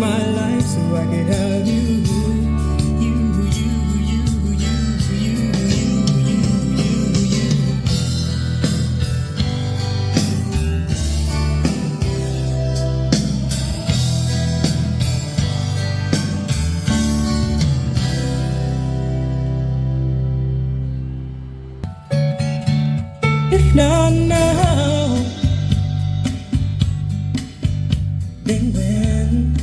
my life so I could have you. You, you, you, you, you, you, you, you. If not now, then when?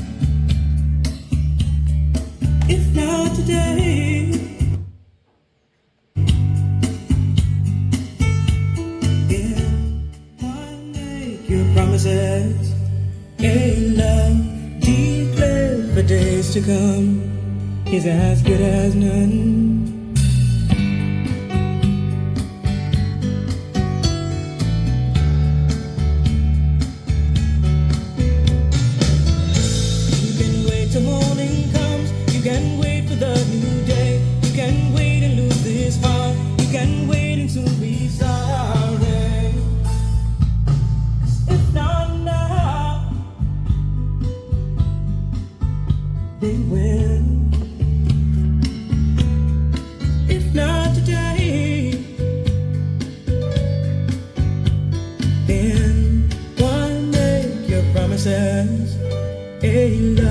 If not today, yeah. Why make your promises? A love declared for days to come is as good as none. Till morning comes, you can wait for the new day. You can wait and lose this heart. You can wait and soon be sorry. 'Cause if not now, then when? If not today, then why make your promises? A love